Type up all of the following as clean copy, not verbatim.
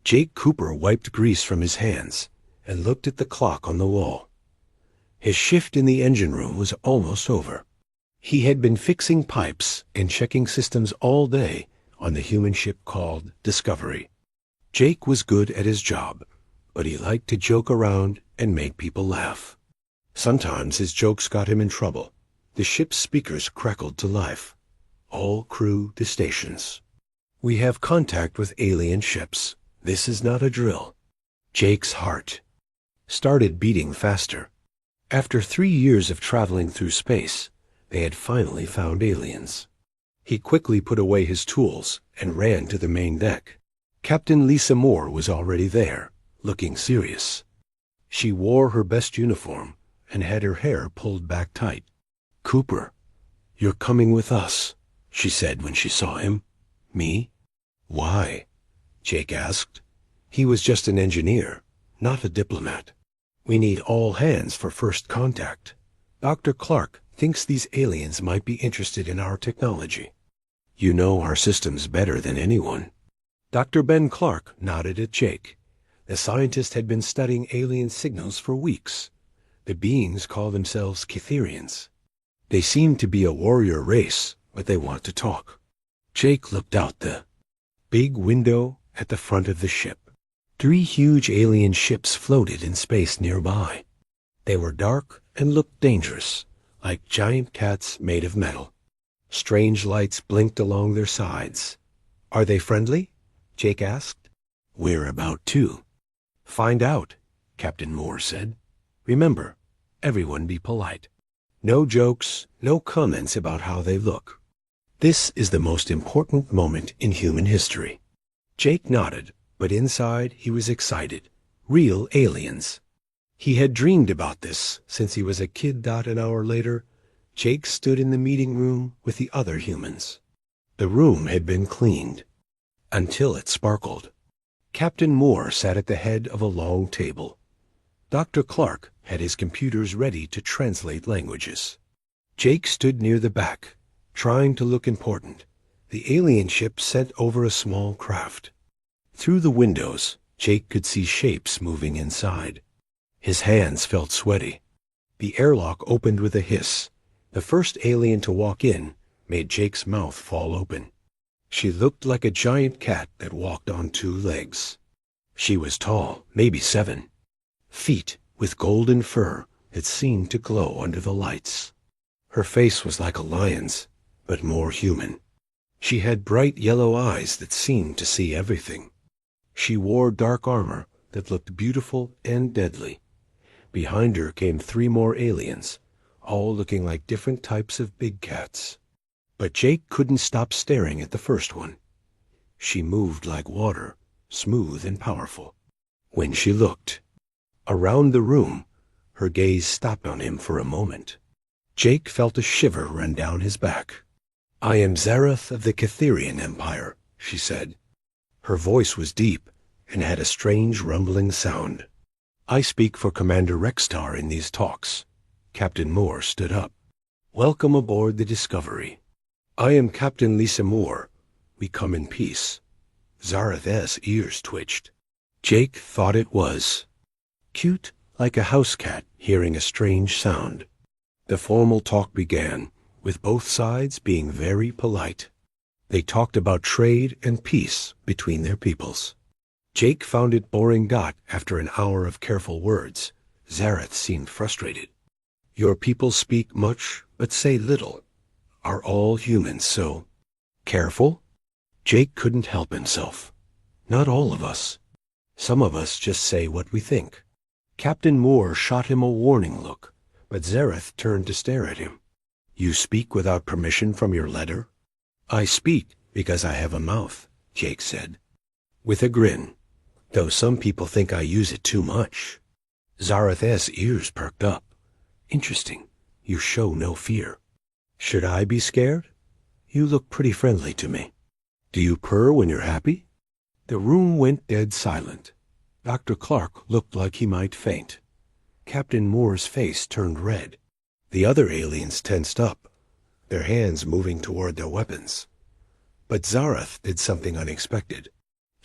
Jake Cooper wiped grease from his hands and looked at the clock on the wall. His shift in the engine room was almost over. He had been fixing pipes and checking systems all day on the human ship called Discovery. Jake was good at his job, but he liked to joke around and make people laugh. Sometimes his jokes got him in trouble. The ship's speakers crackled to life. All crew to stations. We have contact with alien ships. This is not a drill. Jake's heart started beating faster. After 3 years of traveling through space, they had finally found aliens. He quickly put away his tools and ran to the main deck. Captain Lisa Moore was already there, looking serious. She wore her best uniform and had her hair pulled back tight. "Cooper, you're coming with us," she said when she saw him. "Me? Why?" Jake asked. He was just an engineer, not a diplomat. "We need all hands for first contact. Dr. Clark thinks these aliens might be interested in our technology. You know our systems better than anyone." Dr. Ben Clark nodded at Jake. The scientist had been studying alien signals for weeks. The beings call themselves Cytherians. They seem to be a warrior race, but they want to talk. Jake looked out the big window at the front of the ship. 3 huge alien ships floated in space nearby. They were dark and looked dangerous, like giant cats made of metal. Strange lights blinked along their sides. "Are they friendly?" Jake asked. "We're about to find out," Captain Moore said. "Remember, everyone be polite. No jokes, no comments about how they look. This is the most important moment in human history." Jake nodded, but inside he was excited. Real aliens. He had dreamed about this since he was a kid. An hour later, Jake stood in the meeting room with the other humans. The room had been cleaned until it sparkled. Captain Moore sat at the head of a long table. Dr. Clark had his computers ready to translate languages. Jake stood near the back, trying to look important. The alien ship sent over a small craft. Through the windows, Jake could see shapes moving inside. His hands felt sweaty. The airlock opened with a hiss. The first alien to walk in made Jake's mouth fall open. She looked like a giant cat that walked on 2 legs. She was tall, maybe 7 feet, with golden fur that seemed to glow under the lights. Her face was like a lion's, but more human. She had bright yellow eyes that seemed to see everything. She wore dark armor that looked beautiful and deadly. Behind her came 3 more aliens, all looking like different types of big cats. But Jake couldn't stop staring at the first one. She moved like water, smooth and powerful. When she looked around the room, her gaze stopped on him for a moment. Jake felt a shiver run down his back. "I am Zareth of the Cytherian Empire," she said. Her voice was deep and had a strange rumbling sound. "I speak for Commander Rexstar in these talks." Captain Moore stood up. "Welcome aboard the Discovery. I am Captain Lisa Moore. We come in peace." Zareth's ears twitched. Jake thought it was cute, like a house cat hearing a strange sound. The formal talk began, with both sides being very polite. They talked about trade and peace between their peoples. Jake found it boring. After an hour of careful words, Zareth seemed frustrated. "Your people speak much, but say little. Are all humans so careful?" Jake couldn't help himself. "Not all of us. Some of us just say what we think." Captain Moore shot him a warning look, but Zareth turned to stare at him. "You speak without permission from your letter?" "I speak because I have a mouth," Jake said, with a grin, "though some people think I use it too much." Zareth's ears perked up. "Interesting. You show no fear." "Should I be scared? You look pretty friendly to me." "Do you purr when you're happy?" The room went dead silent. Dr. Clark looked like he might faint. Captain Moore's face turned red. The other aliens tensed up, their hands moving toward their weapons. But Zareth did something unexpected.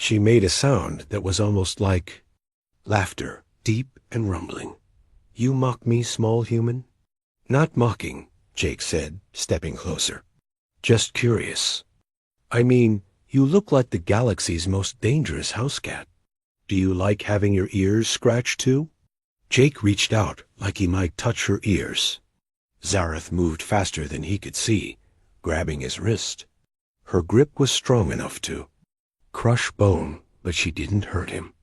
She made a sound that was almost like laughter, deep and rumbling. You mock me, small human? Not mocking, Jake said, stepping closer. Just curious. I mean, you look like the galaxy's most dangerous house cat. Do you like having your ears scratched too? Jake reached out like he might touch her ears. Zareth moved faster than he could see, grabbing his wrist. Her grip was strong enough to crush bone, but she didn't hurt him.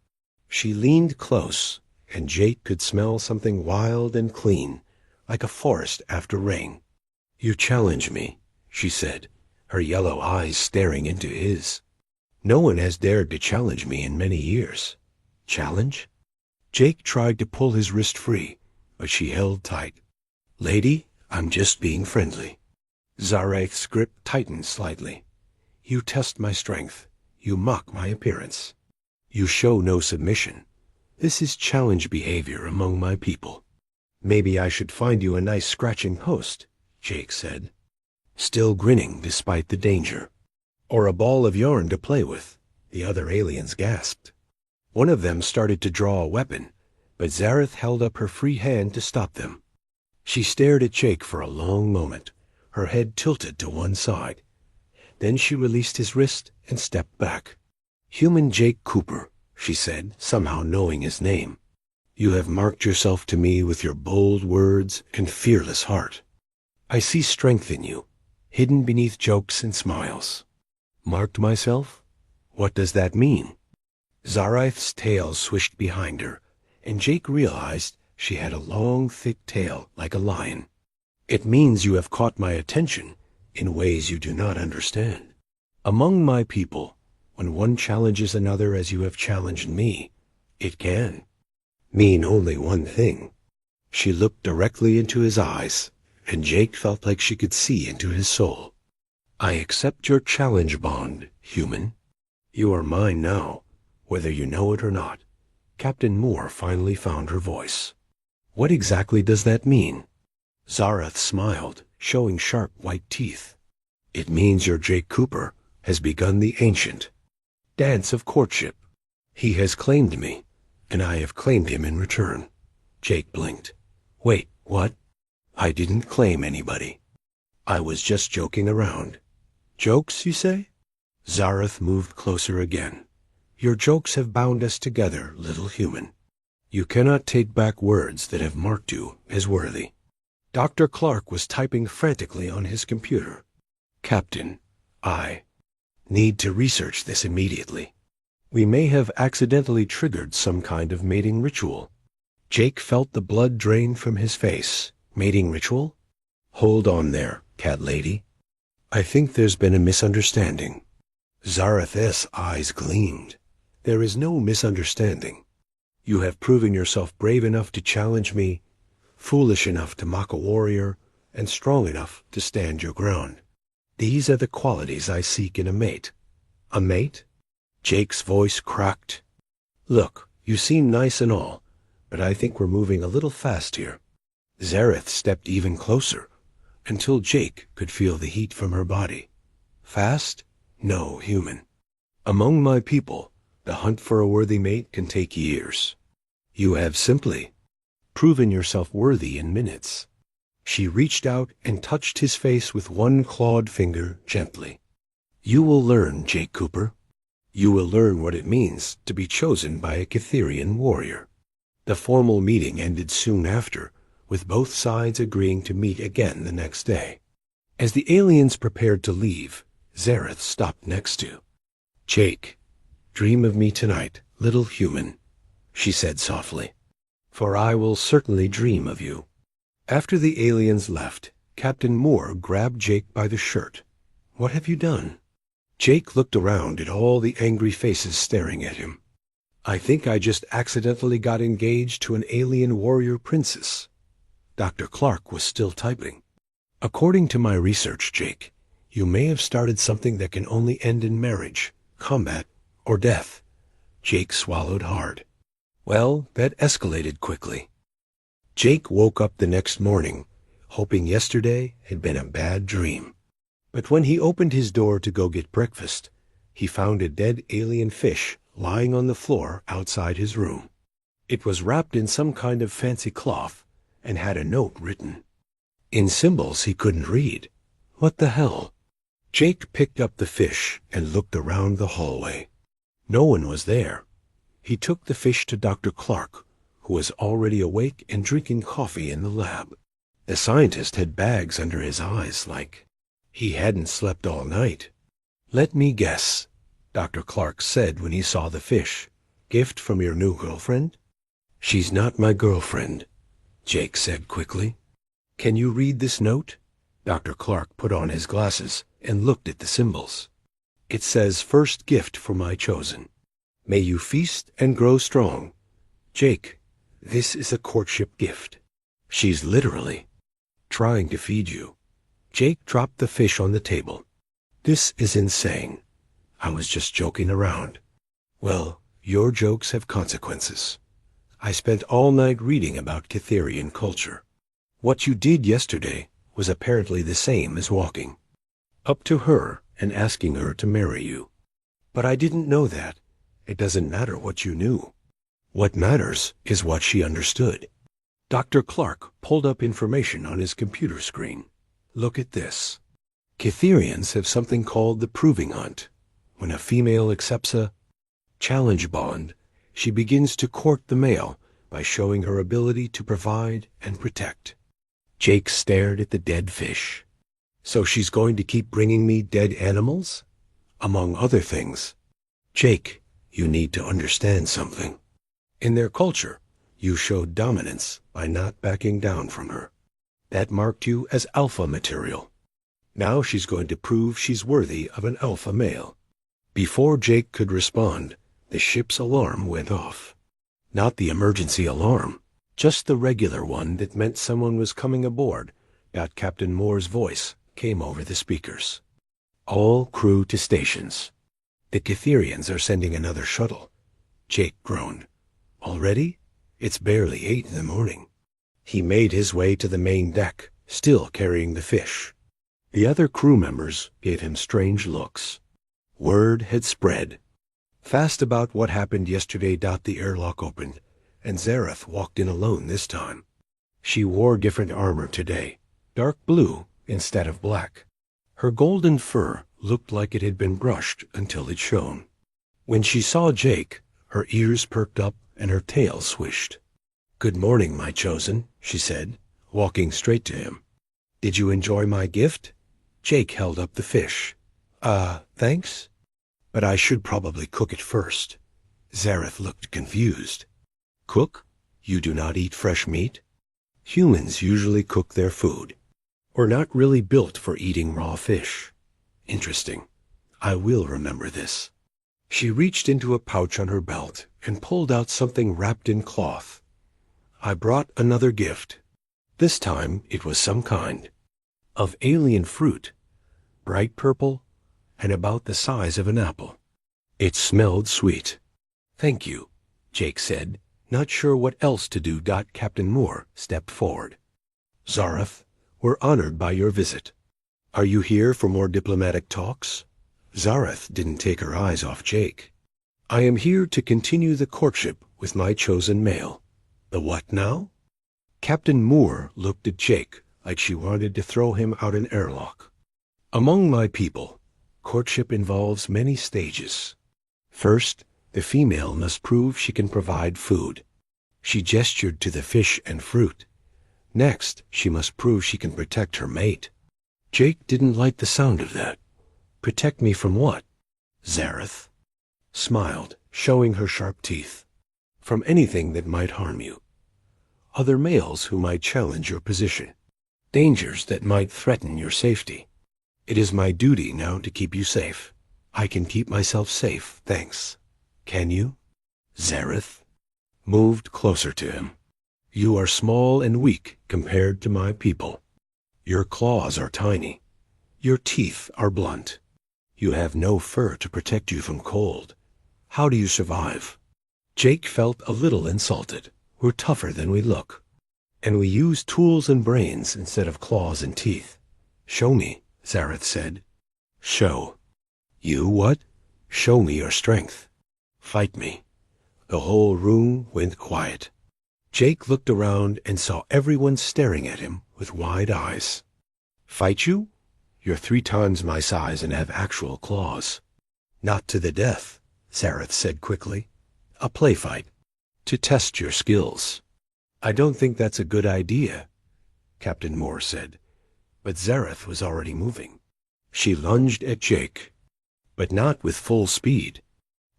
She leaned close, and Jake could smell something wild and clean, like a forest after rain. You challenge me, she said, her yellow eyes staring into his. No one has dared to challenge me in many years. Challenge? Jake tried to pull his wrist free, but she held tight. Lady, I'm just being friendly. Zareth's grip tightened slightly. You test my strength. You mock my appearance. You show no submission. This is challenge behavior among my people. Maybe I should find you a nice scratching post, Jake said, still grinning despite the danger. Or a ball of yarn to play with, the other aliens gasped. One of them started to draw a weapon, but Zareth held up her free hand to stop them. She stared at Jake for a long moment, her head tilted to one side. Then she released his wrist and stepped back. Human Jake Cooper, she said, somehow knowing his name. You have marked yourself to me with your bold words and fearless heart. I see strength in you, hidden beneath jokes and smiles. Marked myself? What does that mean? Zareth's tail swished behind her, and Jake realized she had a long, thick tail like a lion. It means you have caught my attention in ways you do not understand. Among my people, when one challenges another as you have challenged me, it can mean only one thing. She looked directly into his eyes, and Jake felt like she could see into his soul. I accept your challenge bond, human. You are mine now, whether you know it or not. Captain Moore finally found her voice. What exactly does that mean? Zareth smiled, showing sharp white teeth. It means your Jake Cooper has begun the ancient dance of courtship. He has claimed me, and I have claimed him in return. Jake blinked. Wait, what? I didn't claim anybody. I was just joking around. Jokes, you say? Zareth moved closer again. Your jokes have bound us together, little human. You cannot take back words that have marked you as worthy. Dr. Clark was typing frantically on his computer. Captain, I need to research this immediately. We may have accidentally triggered some kind of mating ritual. Jake felt the blood drain from his face. Mating ritual? Hold on there, cat lady. I think there's been a misunderstanding. Zareth's eyes gleamed. There is no misunderstanding. You have proven yourself brave enough to challenge me, foolish enough to mock a warrior, and strong enough to stand your ground. These are the qualities I seek in a mate. A mate? Jake's voice cracked. Look, you seem nice and all, but I think we're moving a little fast here. Zareth stepped even closer, until Jake could feel the heat from her body. Fast? No, human. Among my people, the hunt for a worthy mate can take years. You have simply proven yourself worthy in minutes. She reached out and touched his face with one clawed finger gently. You will learn, Jake Cooper. You will learn what it means to be chosen by a Catherian warrior. The formal meeting ended soon after, with both sides agreeing to meet again the next day. As the aliens prepared to leave, Zareth stopped next to Jake. Dream of me tonight, little human, she said softly, for I will certainly dream of you. After the aliens left, Captain Moore grabbed Jake by the shirt. What have you done? Jake looked around at all the angry faces staring at him. I think I just accidentally got engaged to an alien warrior princess. Dr. Clark was still typing. According to my research, Jake, you may have started something that can only end in marriage, combat, or death. Jake swallowed hard. Well, that escalated quickly. Jake woke up the next morning, hoping yesterday had been a bad dream. But when he opened his door to go get breakfast, he found a dead alien fish lying on the floor outside his room. It was wrapped in some kind of fancy cloth and had a note written in symbols he couldn't read. What the hell? Jake picked up the fish and looked around the hallway. No one was there. He took the fish to Dr. Clark, who was already awake and drinking coffee in the lab. The scientist had bags under his eyes, like he hadn't slept all night. "Let me guess," Dr. Clark said when he saw the fish. "Gift from your new girlfriend?" "She's not my girlfriend," Jake said quickly. "Can you read this note?" Dr. Clark put on his glasses and looked at the symbols. "It says, 'First gift for my chosen. May you feast and grow strong.' Jake, this is a courtship gift. She's literally trying to feed you." Jake dropped the fish on the table. "This is insane. I was just joking around." "Well, your jokes have consequences. I spent all night reading about Cytherian culture. What you did yesterday was apparently the same as walking up to her and asking her to marry you. But I didn't know that. It doesn't matter what you knew. What matters is what she understood." Dr. Clark pulled up information on his computer screen. "Look at this. Cytherians have something called the proving hunt. When a female accepts a challenge bond, she begins to court the male by showing her ability to provide and protect." Jake stared at the dead fish. "So she's going to keep bringing me dead animals? Among other things." "Jake, you need to understand something. In their culture, you showed dominance by not backing down from her. That marked you as alpha material. Now she's going to prove she's worthy of an alpha male." Before Jake could respond, the ship's alarm went off. Not the emergency alarm, just the regular one that meant someone was coming aboard. Captain Moore's voice came over the speakers. "All crew to stations. The Cytherians are sending another shuttle." Jake groaned. "Already? It's barely 8 in the morning." He made his way to the main deck, still carrying the fish. The other crew members gave him strange looks. Word had spread fast about what happened yesterday. The airlock opened, and Zareth walked in alone this time. She wore different armor today, dark blue instead of black. Her golden fur looked like it had been brushed until it shone. When she saw Jake, her ears perked up and her tail swished. "Good morning, my chosen," she said, walking straight to him. "Did you enjoy my gift?" Jake held up the fish. Thanks. But I should probably cook it first." Zareth looked confused. "Cook? You do not eat fresh meat?" "Humans usually cook their food. We're not really built for eating raw fish." "Interesting. I will remember this." She reached into a pouch on her belt and pulled out something wrapped in cloth. "I brought another gift. This time it was some kind of alien fruit, bright purple and about the size of an apple. It smelled sweet." "Thank you," Jake said, not sure what else to do. Captain Moore stepped forward. "Zareth, we're honored by your visit. Are you here for more diplomatic talks?" Zareth didn't take her eyes off Jake. "I am here to continue the courtship with my chosen male." "The what now?" Captain Moore looked at Jake like she wanted to throw him out an airlock. "Among my people, courtship involves many stages. First, the female must prove she can provide food." She gestured to the fish and fruit. "Next, she must prove she can protect her mate." Jake didn't like the sound of that. "Protect me from what?" Zareth smiled, showing her sharp teeth. "From anything that might harm you. Other males who might challenge your position. Dangers that might threaten your safety. It is my duty now to keep you safe. I can keep myself safe, thanks. Can you?" Zareth moved closer to him. "You are small and weak compared to my people. Your claws are tiny. Your teeth are blunt. You have no fur to protect you from cold. How do you survive?" Jake felt a little insulted. "We're tougher than we look. And we use tools and brains instead of claws and teeth." "Show me," Zareth said. "Show. You what?" Show me your strength. Fight me." The whole room went quiet. Jake looked around and saw everyone staring at him with wide eyes. "Fight you? You're 3 times my size and have actual claws." "Not to the death," Zareth said quickly. "A play fight. To test your skills." "I don't think that's a good idea," Captain Moore said. But Zareth was already moving. She lunged at Jake, but not with full speed.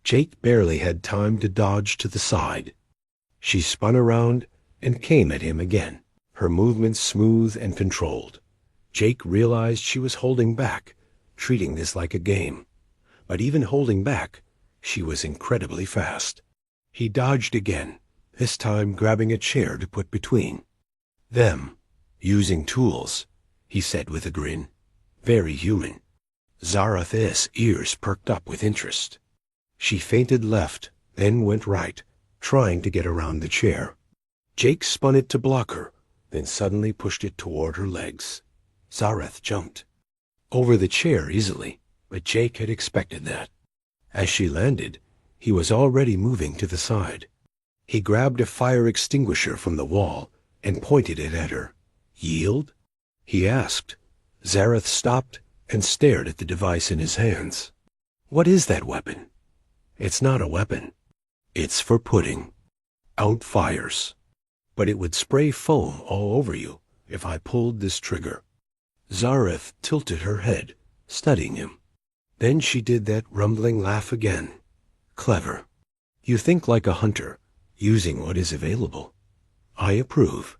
Jake barely had time to dodge to the side. She spun around and came at him again, her movements smooth and controlled. Jake realized she was holding back, treating this like a game. But even holding back, she was incredibly fast. He dodged again, this time grabbing a chair to put between them. "Using tools," he said with a grin. "Very human." Zareth's ears perked up with interest. She feinted left, then went right, trying to get around the chair. Jake spun it to block her, then suddenly pushed it toward her legs. Zareth jumped over the chair easily, but Jake had expected that. As she landed, he was already moving to the side. He grabbed a fire extinguisher from the wall and pointed it at her. "Yield?" he asked. Zareth stopped and stared at the device in his hands. "What is that weapon?" "It's not a weapon. It's for putting out fires. But it would spray foam all over you if I pulled this trigger." Zareth tilted her head, studying him. Then she did that rumbling laugh again. "Clever. You think like a hunter, using what is available. I approve."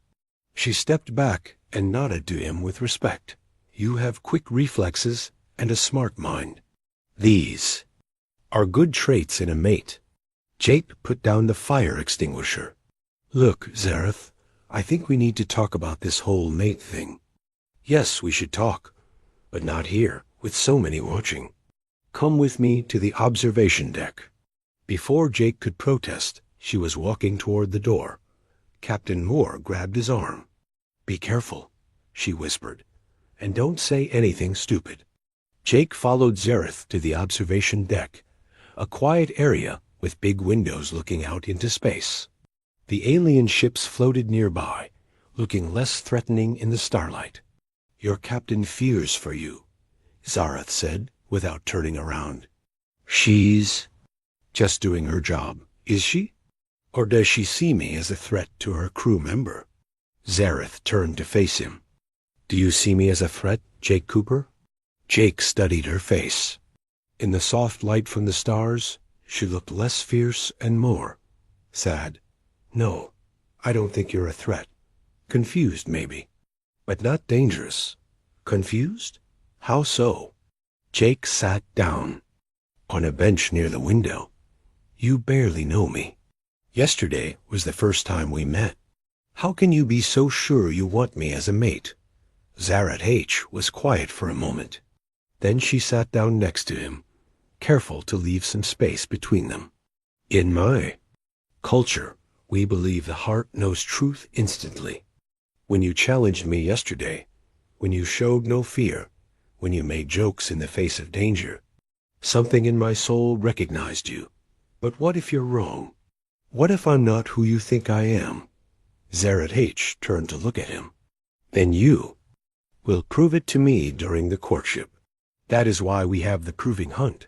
She stepped back and nodded to him with respect. "You have quick reflexes and a smart mind. These are good traits in a mate." Jake put down the fire extinguisher. "Look, Zareth, I think we need to talk about this whole mate thing." "Yes, we should talk, but not here, with so many watching. Come with me to the observation deck." Before Jake could protest, she was walking toward the door. Captain Moore grabbed his arm. "Be careful," she whispered, "and don't say anything stupid." Jake followed Zareth to the observation deck, a quiet area with big windows looking out into space. The alien ships floated nearby, looking less threatening in the starlight. "Your captain fears for you," Zareth said, without turning around. "She's just doing her job, is she? Or does she see me as a threat to her crew member?" Zareth turned to face him. "Do you see me as a threat, Jake Cooper?" Jake studied her face. In the soft light from the stars, she looked less fierce and more sad. "No, I don't think you're a threat. Confused, maybe. But not dangerous." "Confused? How so?" Jake sat down on a bench near the window. "You barely know me. Yesterday was the first time we met. How can you be so sure you want me as a mate?" Zareth was quiet for a moment. Then she sat down next to him, careful to leave some space between them. "In my culture, we believe the heart knows truth instantly. When you challenged me yesterday, when you showed no fear, when you made jokes in the face of danger, something in my soul recognized you. But what if you're wrong? What if I'm not who you think I am?" Zareth turned to look at him. "Then you will prove it to me during the courtship. That is why we have the proving hunt.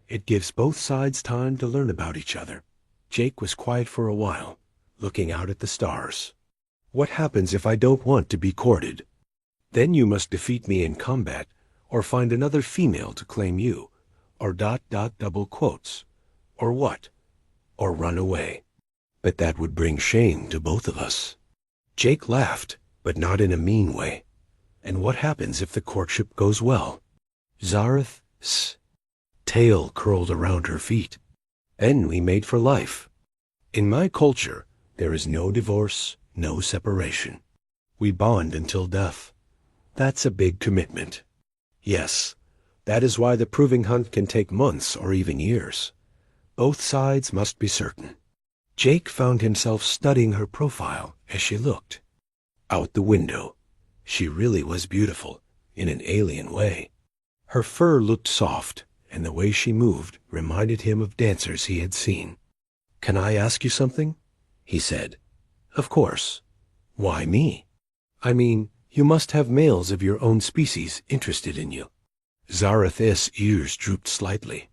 It gives both sides time to learn about each other." Jake was quiet for a while, looking out at the stars. "What happens if I don't want to be courted?" "Then you must defeat me in combat, or find another female to claim you, or ... double quotes. Or what? Or run away. But that would bring shame to both of us." Jake laughed, but not in a mean way. "And what happens if the courtship goes well?" Zareth's tail curled around her feet. "Then we mate for life. In my culture, there is no divorce, no separation. We bond until death. That's a big commitment. Yes, that is why the proving hunt can take months or even years. Both sides must be certain." Jake found himself studying her profile as she looked out the window. She really was beautiful, in an alien way. Her fur looked soft, and the way she moved reminded him of dancers he had seen. "Can I ask you something?" he said. "Of course." "Why me?" "I mean, you must have males of your own species interested in you." Zareth's ears drooped slightly.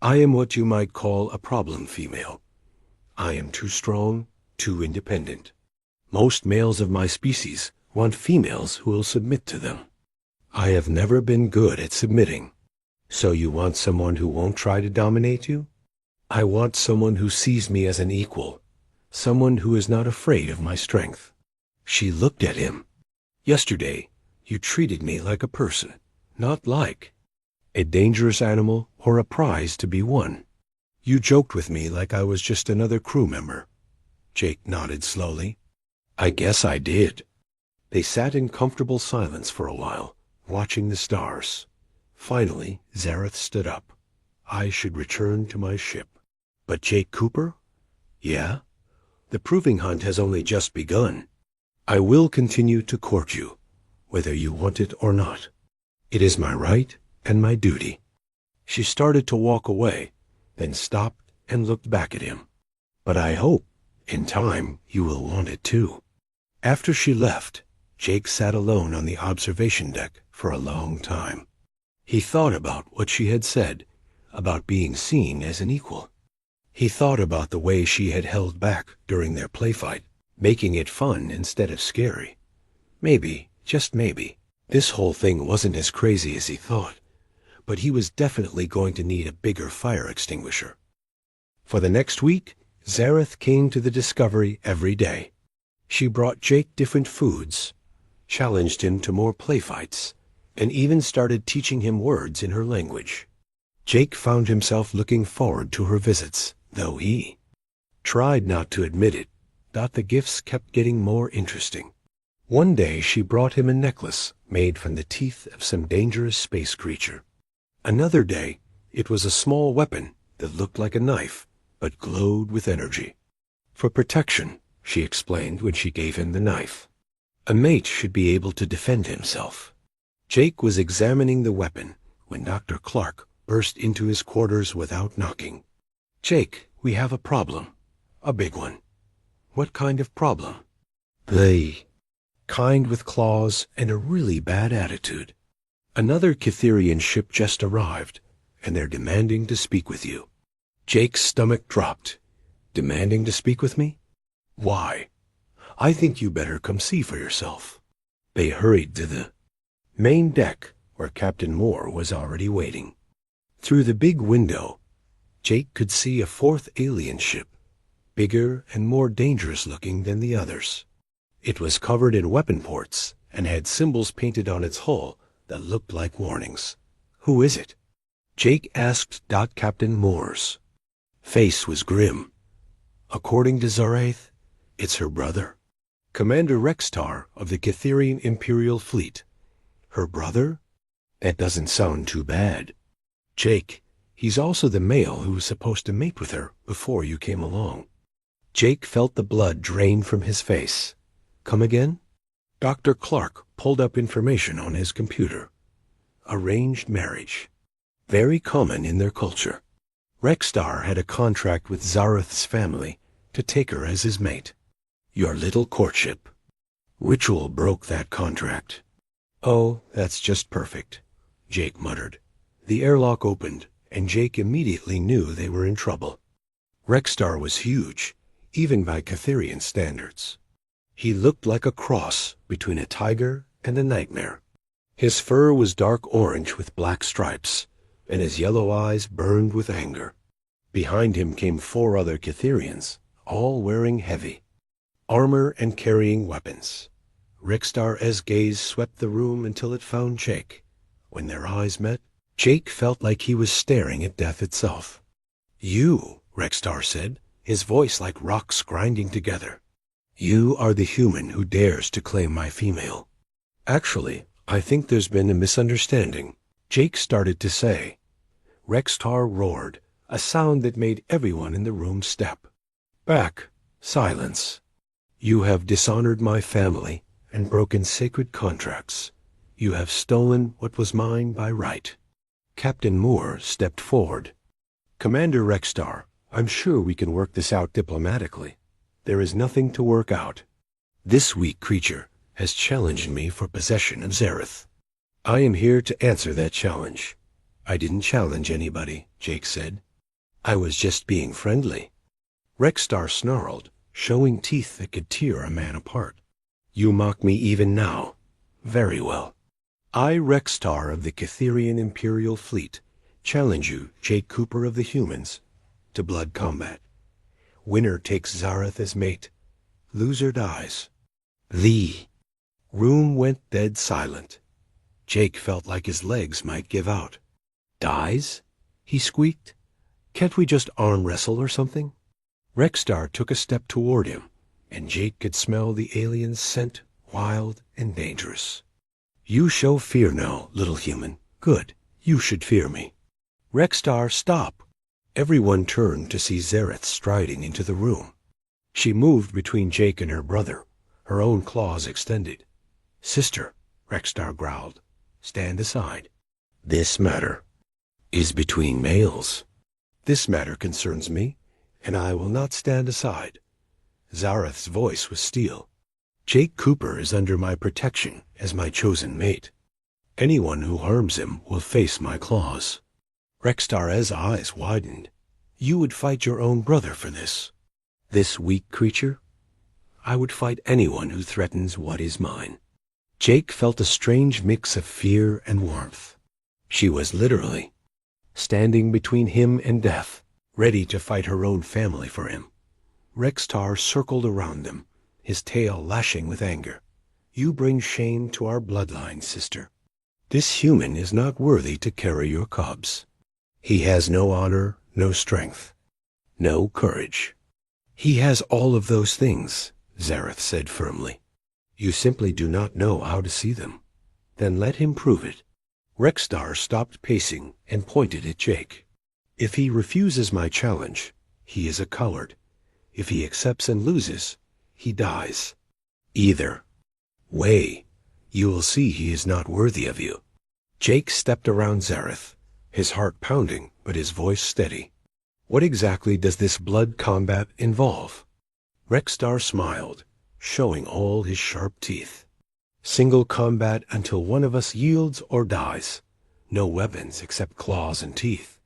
"I am what you might call a problem female. I am too strong, too independent. Most males of my species want females who will submit to them. I have never been good at submitting. So you want someone who won't try to dominate you? I want someone who sees me as an equal, someone who is not afraid of my strength." She looked at him. "Yesterday, you treated me like a person, not like a dangerous animal or a prize to be won. You joked with me like I was just another crew member." Jake nodded slowly. "I guess I did." They sat in comfortable silence for a while, watching the stars. Finally, Zareth stood up. "I should return to my ship." "But Jake Cooper?" "Yeah? The proving hunt has only just begun. I will continue to court you, whether you want it or not. It is my right and my duty." She started to walk away, then stopped and looked back at him. "But I hope, in time, you will want it too." After she left, Jake sat alone on the observation deck for a long time. He thought about what she had said, about being seen as an equal. He thought about the way she had held back during their playfight, making it fun instead of scary. Maybe, just maybe, this whole thing wasn't as crazy as he thought, but he was definitely going to need a bigger fire extinguisher. For the next week, Zareth came to the Discovery every day. She brought Jake different foods, challenged him to more playfights, and even started teaching him words in her language. Jake found himself looking forward to her visits, though he tried not to admit it, that the gifts kept getting more interesting. One day she brought him a necklace made from the teeth of some dangerous space creature. Another day, it was a small weapon that looked like a knife, but glowed with energy. For protection, she explained when she gave him the knife. A mate should be able to defend himself. Jake was examining the weapon when Dr. Clark burst into his quarters without knocking. "Jake, we have a problem. A big one." "What kind of problem?" "The kind with claws and a really bad attitude. Another Cytherian ship just arrived, and they're demanding to speak with you." Jake's stomach dropped. "Demanding to speak with me? Why? I think you better come see for yourself." They hurried to the main deck, where Captain Moore was already waiting. Through the big window, Jake could see a fourth alien ship, bigger and more dangerous looking than the others. It was covered in weapon ports and had symbols painted on its hull that looked like warnings. "Who is it?" Jake asked. Captain Moore's face was grim. "According to Zareth, it's her brother. Commander Rextar of the Cytherian Imperial Fleet." "Her brother? That doesn't sound too bad." "Jake, he's also the male who was supposed to mate with her before you came along." Jake felt the blood drain from his face. "Come again?" Dr. Clark pulled up information on his computer. Arranged marriage. Very common in their culture. Rextar had a contract with Zareth's family to take her as his mate. Your little courtship. Ritual broke that contract. "Oh, that's just perfect," Jake muttered. The airlock opened, and Jake immediately knew they were in trouble. Rextar was huge, even by Cytherian standards. He looked like a cross between a tiger and a nightmare. His fur was dark orange with black stripes, and his yellow eyes burned with anger. Behind him came 4 other Cytherians, all wearing heavy armor and carrying weapons. Rextar's gaze swept the room until it found Jake. When their eyes met, Jake felt like he was staring at death itself. "You," Rextar said, his voice like rocks grinding together. "You are the human who dares to claim my female." "Actually, I think there's been a misunderstanding," Jake started to say. Rextar roared, a sound that made everyone in the room step back. Silence. "You have dishonored my family and broken sacred contracts. You have stolen what was mine by right." Captain Moore stepped forward. Commander Rexstar, I'm sure we can work this out diplomatically. There is nothing to work out. This weak creature has challenged me for possession of Zareth. I am here to answer that challenge. I didn't challenge anybody, Jake said. I was just being friendly. Rexstar snarled, showing teeth that could tear a man apart. You mock me even now. Very well. I, Rexstar of the Catherian Imperial Fleet, challenge you, Jake Cooper of the Humans, to blood combat. Winner takes Zareth as mate. Loser dies. The room went dead silent. Jake felt like his legs might give out. Dies? He squeaked. Can't we just arm wrestle or something? Rexstar took a step toward him, and Jake could smell the alien's scent, wild and dangerous. You show fear now, little human. Good. You should fear me. Rexstar, stop. Everyone turned to see Zareth striding into the room. She moved between Jake and her brother, her own claws extended. Sister, Rexstar growled, stand aside. This matter is between males. This matter concerns me, and I will not stand aside. Zareth's voice was steel. Jake Cooper is under my protection as my chosen mate. Anyone who harms him will face my claws. Rexstar's eyes widened. You would fight your own brother for this. This weak creature? I would fight anyone who threatens what is mine. Jake felt a strange mix of fear and warmth. She was literally standing between him and death, ready to fight her own family for him. Rexstar circled around them, his tail lashing with anger. You bring shame to our bloodline, sister. This human is not worthy to carry your cubs. He has no honor, no strength, no courage. He has all of those things, Zareth said firmly. You simply do not know how to see them. Then let him prove it. Rexstar stopped pacing and pointed at Jake. If he refuses my challenge, he is a coward. If he accepts and loses, he dies. Either way, you will see he is not worthy of you. Jake stepped around Zareth, his heart pounding but his voice steady. What exactly does this blood combat involve? Rexstar smiled, showing all his sharp teeth. Single combat until one of us yields or dies. No weapons except claws and teeth.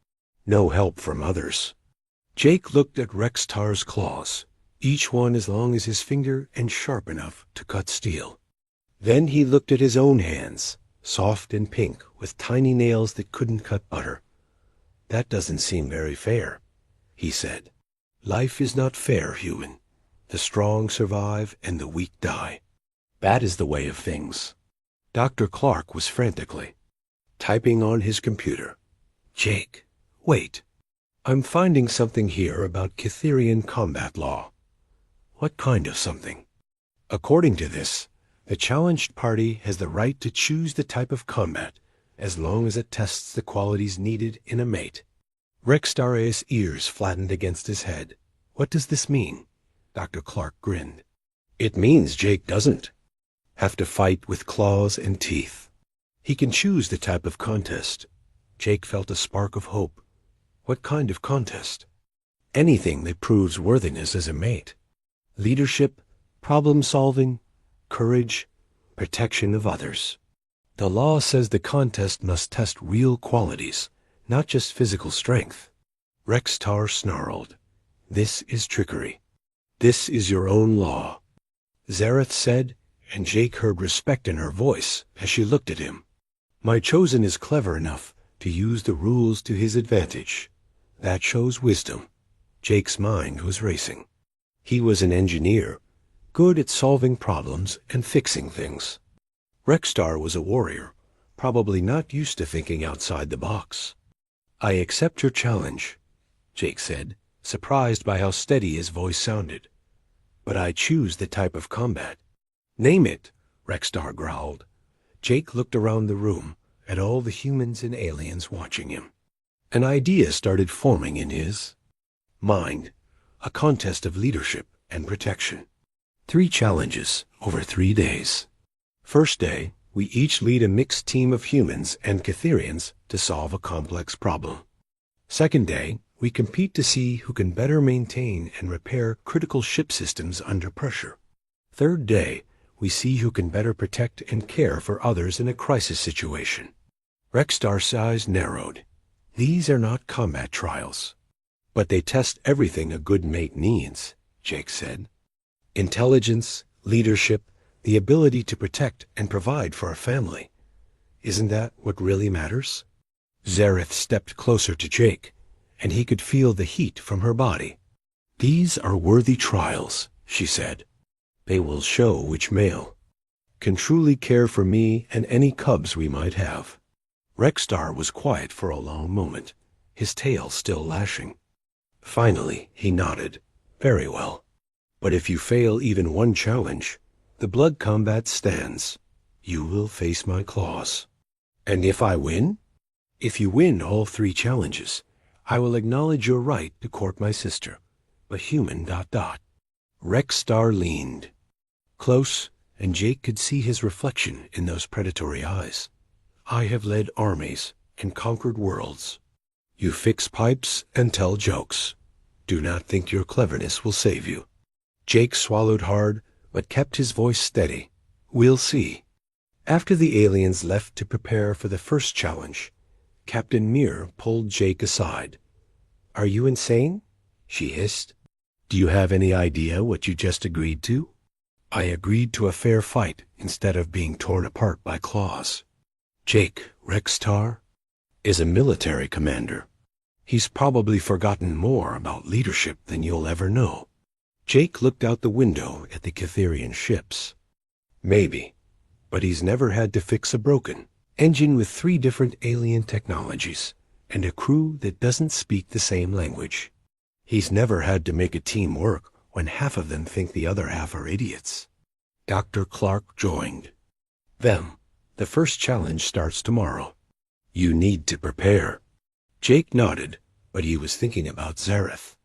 No help from others. Jake looked at Rexstar's claws, each one as long as his finger and sharp enough to cut steel. Then he looked at his own hands, soft and pink, with tiny nails that couldn't cut butter. That doesn't seem very fair, he said. Life is not fair, human. The strong survive and the weak die. That is the way of things. Dr. Clark was frantically typing on his computer. Jake, wait. I'm finding something here about Catherian combat law. What kind of something? According to this, the challenged party has the right to choose the type of combat as long as it tests the qualities needed in a mate. Rexstar's ears flattened against his head. What does this mean? Dr. Clark grinned. It means Jake doesn't have to fight with claws and teeth. He can choose the type of contest. Jake felt a spark of hope. What kind of contest? Anything that proves worthiness as a mate. Leadership, problem-solving, courage, protection of others. The law says the contest must test real qualities, not just physical strength. Rexstar snarled. This is trickery. This is your own law. Zareth said, and Jake heard respect in her voice as she looked at him. My chosen is clever enough to use the rules to his advantage. That shows wisdom. Jake's mind was racing. He was an engineer, good at solving problems and fixing things. Rexstar was a warrior, probably not used to thinking outside the box. I accept your challenge, Jake said, surprised by how steady his voice sounded. But I choose the type of combat. Name it, Rexstar growled. Jake looked around the room at all the humans and aliens watching him. An idea started forming in his mind, a contest of leadership and protection. 3 challenges over 3 days. First day, We each lead a mixed team of humans and Catherians to solve a complex problem. Second day, we compete to see who can better maintain and repair critical ship systems under pressure. Third day, we see who can better protect and care for others in a crisis situation. Rexstar's eyes narrowed. These are not combat trials. But they test everything a good mate needs, Jake said. Intelligence, leadership, the ability to protect and provide for a family. Isn't that what really matters? Zareth stepped closer to Jake, and he could feel the heat from her body. These are worthy trials, she said. They will show which male can truly care for me and any cubs we might have. Rexstar was quiet for a long moment, his tail still lashing. Finally, he nodded. Very well. But if you fail even one challenge, the blood combat stands. You will face my claws. And if I win? If you win all 3 challenges, I will acknowledge your right to court my sister. But human ... Rexstar leaned close, and Jake could see his reflection in those predatory eyes. I have led armies and conquered worlds. You fix pipes and tell jokes. Do not think your cleverness will save you. Jake swallowed hard, but kept his voice steady. We'll see. After the aliens left to prepare for the first challenge, Captain Mir pulled Jake aside. Are you insane? She hissed. Do you have any idea what you just agreed to? I agreed to a fair fight instead of being torn apart by claws. Jake, Rexstar, is a military commander. He's probably forgotten more about leadership than you'll ever know. Jake looked out the window at the Catherian ships. Maybe, but he's never had to fix a broken engine with 3 different alien technologies and a crew that doesn't speak the same language. He's never had to make a team work when half of them think the other half are idiots. Dr. Clark joined them. The first challenge starts tomorrow. You need to prepare. Jake nodded, but he was thinking about Zareth.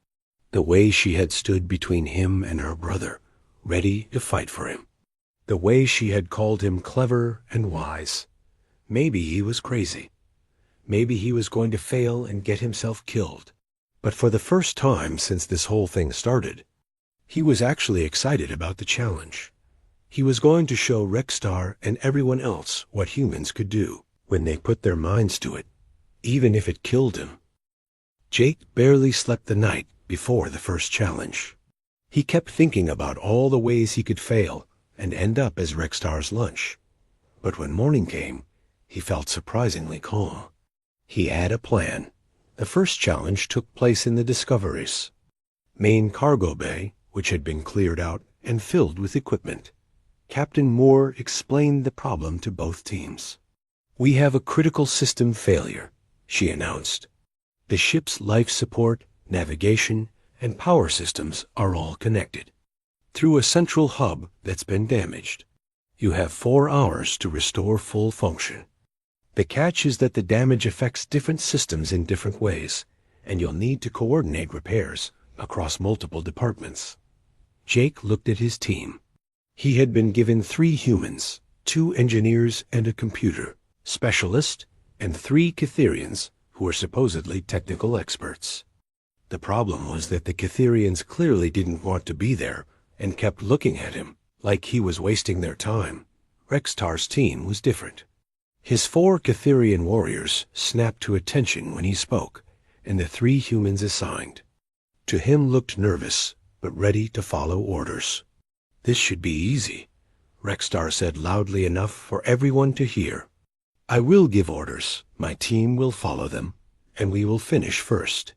The way she had stood between him and her brother, ready to fight for him. The way she had called him clever and wise. Maybe he was crazy. Maybe he was going to fail and get himself killed. But for the first time since this whole thing started, he was actually excited about the challenge. He was going to show Rexstar and everyone else what humans could do when they put their minds to it, even if it killed him. Jake barely slept the night before the first challenge. He kept thinking about all the ways he could fail and end up as Rexstar's lunch. But when morning came, he felt surprisingly calm. He had a plan. The first challenge took place in the Discovery's main cargo bay, which had been cleared out and filled with equipment. Captain Moore explained the problem to both teams. We have a critical system failure, she announced. The ship's life support, navigation, and power systems are all connected through a central hub that's been damaged. You have 4 hours to restore full function. The catch is that the damage affects different systems in different ways, and you'll need to coordinate repairs across multiple departments. Jake looked at his team. He had been given 3 humans, 2 engineers and a computer specialist, and 3 Catherians who were supposedly technical experts. The problem was that the Catherians clearly didn't want to be there and kept looking at him like he was wasting their time. Rexstar's team was different. His 4 Catherian warriors snapped to attention when he spoke, and the 3 humans assigned to him looked nervous, but ready to follow orders. This should be easy, Rexstar said loudly enough for everyone to hear. I will give orders, my team will follow them, and we will finish first.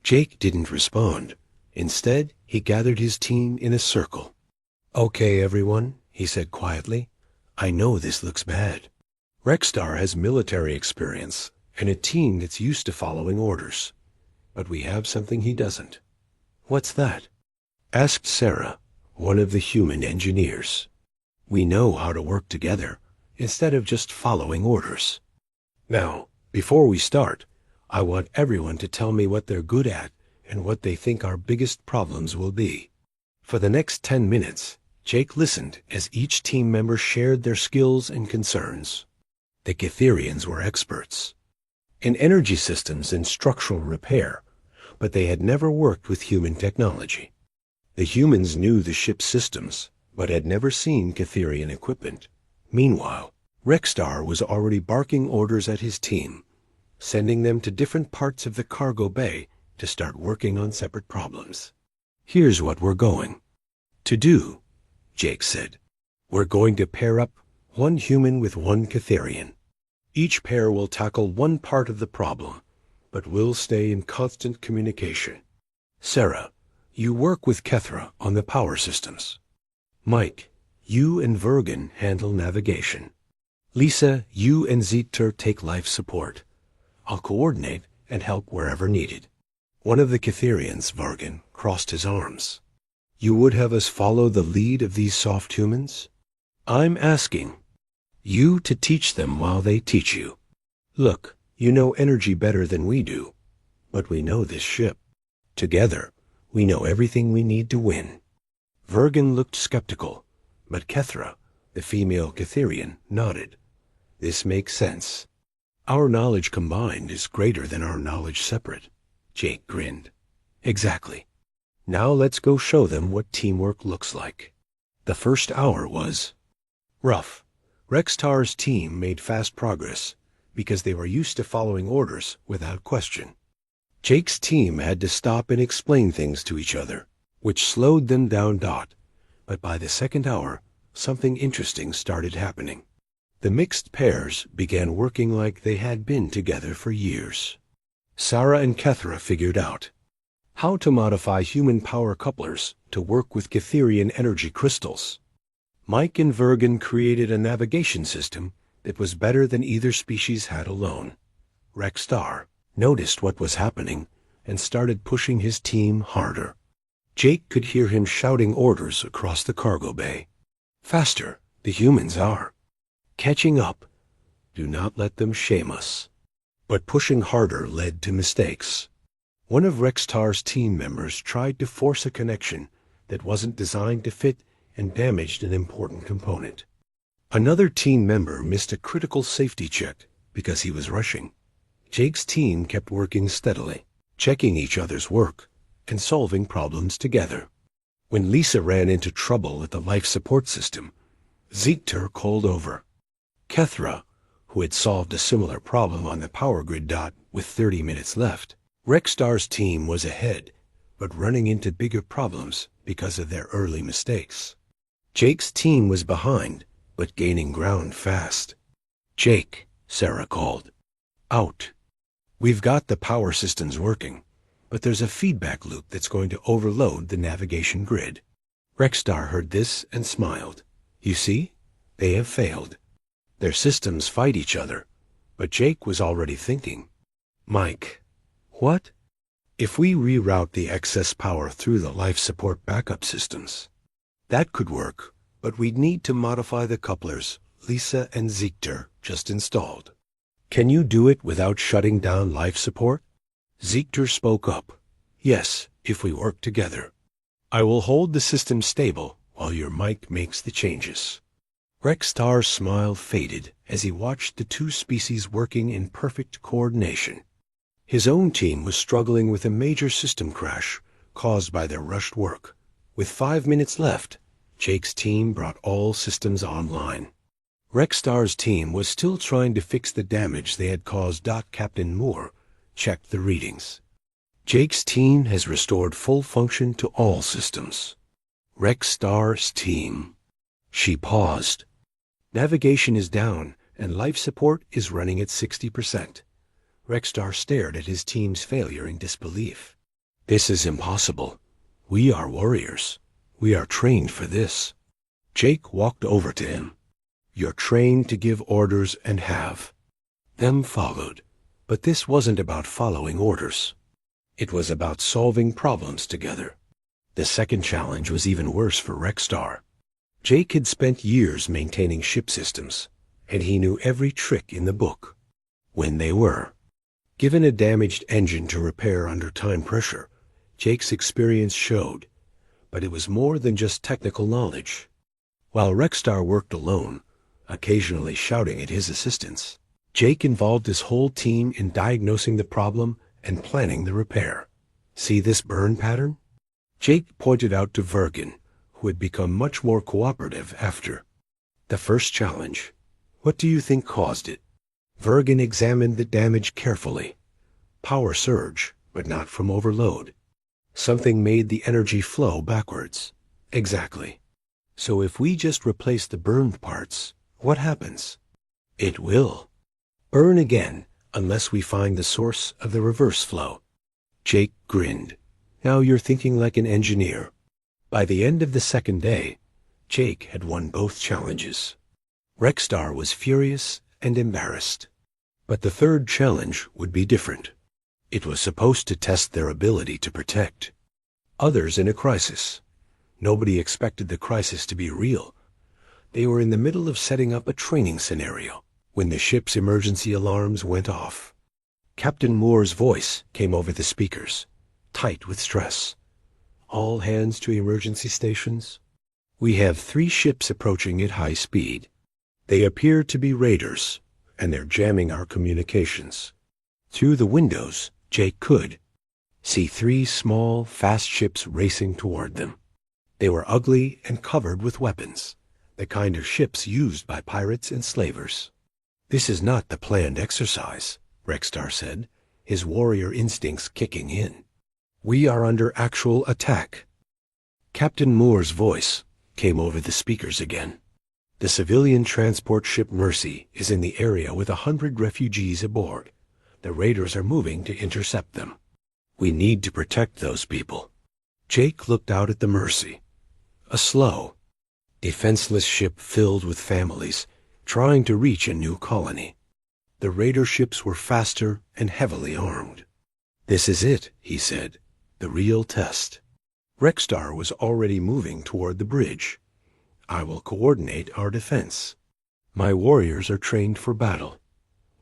Jake didn't respond. Instead, he gathered his team in a circle. Okay, everyone, he said quietly. I know this looks bad. Rexstar has military experience and a team that's used to following orders. But we have something he doesn't. What's that? Asked Sarah, one of the human engineers. We know how to work together, instead of just following orders. Now, before we start, I want everyone to tell me what they're good at and what they think our biggest problems will be. For the next 10 minutes, Jake listened as each team member shared their skills and concerns. The Cytherians were experts in energy systems and structural repair, but they had never worked with human technology. The humans knew the ship's systems, but had never seen Cytherian equipment. Meanwhile, Rexstar was already barking orders at his team, sending them to different parts of the cargo bay to start working on separate problems. "Here's what we're going to do," Jake said. "We're going to pair up one human with one Cytherian. Each pair will tackle one part of the problem, but we'll stay in constant communication. Sarah, you work with Kethra on the power systems. Mike, you and Vergen handle navigation. Lisa, you and Zietr take life support. I'll coordinate and help wherever needed." One of the Cytherians, Vergen, crossed his arms. "You would have us follow the lead of these soft humans? I'm asking you to teach them while they teach you. Look, you know energy better than we do, but we know this ship. Together, we know everything we need to win." Vergen looked skeptical, but Kethra, the female Cytherian, nodded. "This makes sense. Our knowledge combined is greater than our knowledge separate." Jake grinned. "Exactly. Now let's go show them what teamwork looks like." The first hour was rough. Rexstar's team made fast progress because they were used to following orders without question. Jake's team had to stop and explain things to each other, which slowed them down. But by the second hour, something interesting started happening. The mixed pairs began working like they had been together for years. Sarah and Kethra figured out how to modify human power couplers to work with Cytherian energy crystals. Mike and Vergen created a navigation system that was better than either species had alone. Rexstar noticed what was happening and started pushing his team harder. Jake could hear him shouting orders across the cargo bay. "Faster, the humans are catching up. Do not let them shame us." But pushing harder led to mistakes. One of Rexstar's team members tried to force a connection that wasn't designed to fit and damaged an important component. Another team member missed a critical safety check because he was rushing. Jake's team kept working steadily, checking each other's work and solving problems together. When Lisa ran into trouble at the life support system, Zietr called over. Kethra, who had solved a similar problem on the power grid with 30 minutes left. Rexstar's team was ahead, but running into bigger problems because of their early mistakes. Jake's team was behind, but gaining ground fast. "Jake," Sarah called. "Out. We've got the power systems working, but there's a feedback loop that's going to overload the navigation grid." Rexstar heard this and smiled. "You see, they have failed. Their systems fight each other." But Jake was already thinking, "Mike, what if we reroute the excess power through the life support backup systems?" "That could work, but we'd need to modify the couplers Lisa and Zietr just installed." "Can you do it without shutting down life support?" Zietr spoke up. "Yes, if we work together. I will hold the system stable while your Mike makes the changes." Rexstar's smile faded as he watched the two species working in perfect coordination. His own team was struggling with a major system crash caused by their rushed work. With 5 minutes left, Jake's team brought all systems online. Rexstar's team was still trying to fix the damage they had caused. Captain Moore checked the readings. "Jake's team has restored full function to all systems." "Rexstar's team." She paused. "Navigation is down, and life support is running at 60%. Rexstar stared at his team's failure in disbelief. "This is impossible. We are warriors. We are trained for this." Jake walked over to him. "You're trained to give orders and have." Them followed, but this wasn't about following orders. It was about solving problems together. The second challenge was even worse for Rexstar. Jake had spent years maintaining ship systems, and he knew every trick in the book. When they were given a damaged engine to repair under time pressure, Jake's experience showed. But it was more than just technical knowledge. While Rexstar worked alone, occasionally shouting at his assistants, Jake involved his whole team in diagnosing the problem and planning the repair. See this burn pattern? Jake pointed out to Vergen, who had become much more cooperative after the first challenge. What do you think caused it? Vergen examined the damage carefully. Power surge, but not from overload. Something made the energy flow backwards. Exactly. So if we just replace the burned parts, what happens? It will burn again unless we find the source of the reverse flow. Jake grinned. Now you're thinking like an engineer. By the end of the second day, Jake had won both challenges. Rexstar was furious and embarrassed. But the third challenge would be different. It was supposed to test their ability to protect others in a crisis. Nobody expected the crisis to be real. They were in the middle of setting up a training scenario when the ship's emergency alarms went off. Captain Moore's voice came over the speakers, tight with stress. All hands to emergency stations. We have 3 ships approaching at high speed. They appear to be raiders, and they're jamming our communications. Through the windows, Jake could see 3 small, fast ships racing toward them. They were ugly and covered with weapons, the kind of ships used by pirates and slavers. This is not the planned exercise, Rexstar said, his warrior instincts kicking in. We are under actual attack. Captain Moore's voice came over the speakers again. The civilian transport ship Mercy is in the area with 100 refugees aboard. The raiders are moving to intercept them. We need to protect those people. Jake looked out at the Mercy, a slow, defenseless ship filled with families trying to reach a new colony. The raider ships were faster and heavily armed. This is it, he said, the real test. Rexstar was already moving toward the bridge. I will coordinate our defense. My warriors are trained for battle.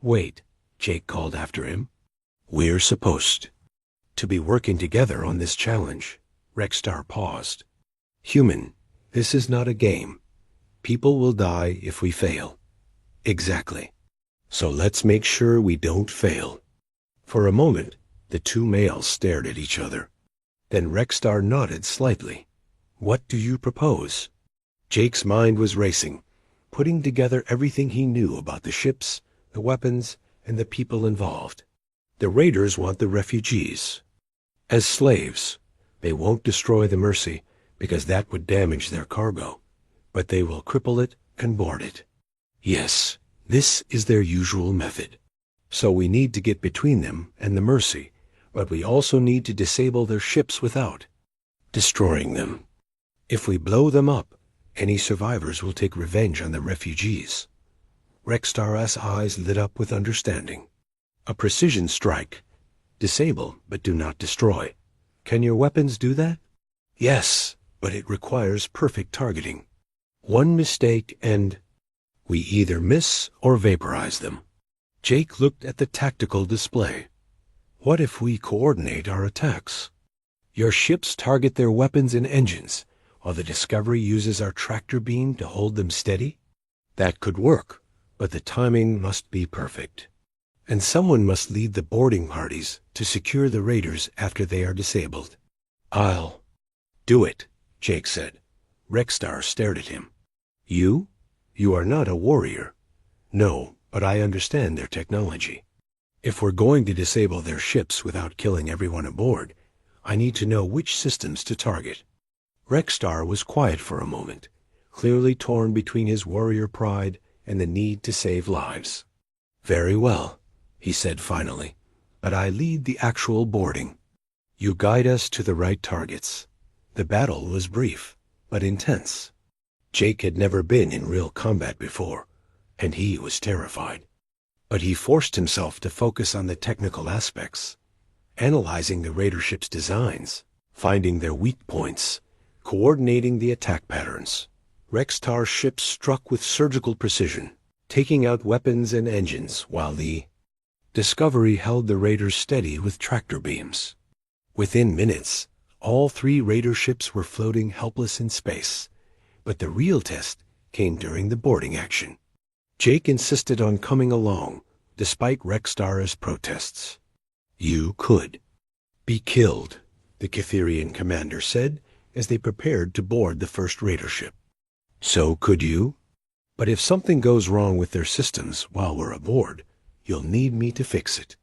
Wait, Jake called after him. We're supposed to be working together on this challenge. Rexstar paused. Human, this is not a game. People will die if we fail. Exactly. So let's make sure we don't fail. For a moment, the 2 males stared at each other. Then Rexstar nodded slightly. What do you propose? Jake's mind was racing, putting together everything he knew about the ships, the weapons, and the people involved. The raiders want the refugees as slaves. They won't destroy the Mercy because that would damage their cargo, but they will cripple it and board it. Yes, this is their usual method. So we need to get between them and the Mercy, but we also need to disable their ships without destroying them. If we blow them up, any survivors will take revenge on the refugees. Rexstar's eyes lit up with understanding. A precision strike. Disable, but do not destroy. Can your weapons do that? Yes, but it requires perfect targeting. One mistake and we either miss or vaporize them. Jake looked at the tactical display. What if we coordinate our attacks? Your ships target their weapons and engines, while the Discovery uses our tractor beam to hold them steady? That could work, but the timing must be perfect. And someone must lead the boarding parties to secure the raiders after they are disabled. I'll do it, Jake said. Rexstar stared at him. You? You are not a warrior. No, but I understand their technology. If we're going to disable their ships without killing everyone aboard, I need to know which systems to target. Rexstar was quiet for a moment, clearly torn between his warrior pride and the need to save lives. Very well, he said finally, but I lead the actual boarding. You guide us to the right targets. The battle was brief, but intense. Jake had never been in real combat before, and he was terrified. But he forced himself to focus on the technical aspects, analyzing the raider ship's designs, finding their weak points, coordinating the attack patterns. Rexstar's ships struck with surgical precision, taking out weapons and engines, while the Discovery held the raiders steady with tractor beams. Within minutes, all 3 raider ships were floating helpless in space, But the real test came during the boarding action. Jake insisted on coming along, despite Rexstar's protests. "You could be killed," the Catherian commander said as they prepared to board the first raider ship. "So could you? But if something goes wrong with their systems while we're aboard, you'll need me to fix it."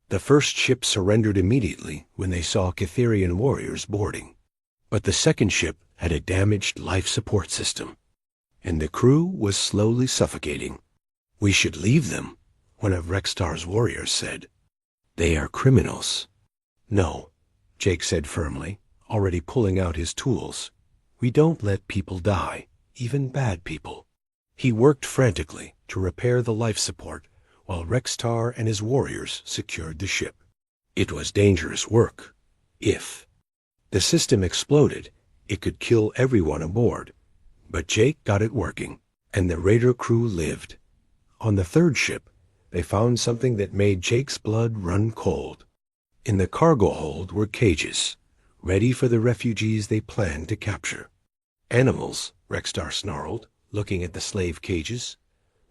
The first ship surrendered immediately when they saw Catherian warriors boarding. But the second ship had a damaged life support system, and the crew was slowly suffocating. "We should leave them," one of Rexstar's warriors said. "They are criminals." "No," Jake said firmly, already pulling out his tools. "We don't let people die, even bad people." He worked frantically to repair the life support while Rexstar and his warriors secured the ship. It was dangerous work. If the system exploded, it could kill everyone aboard. But Jake got it working, and the raider crew lived. On the third ship, they found something that made Jake's blood run cold. In the cargo hold were cages, ready for the refugees they planned to capture. "Animals," Rexstar snarled, looking at the slave cages.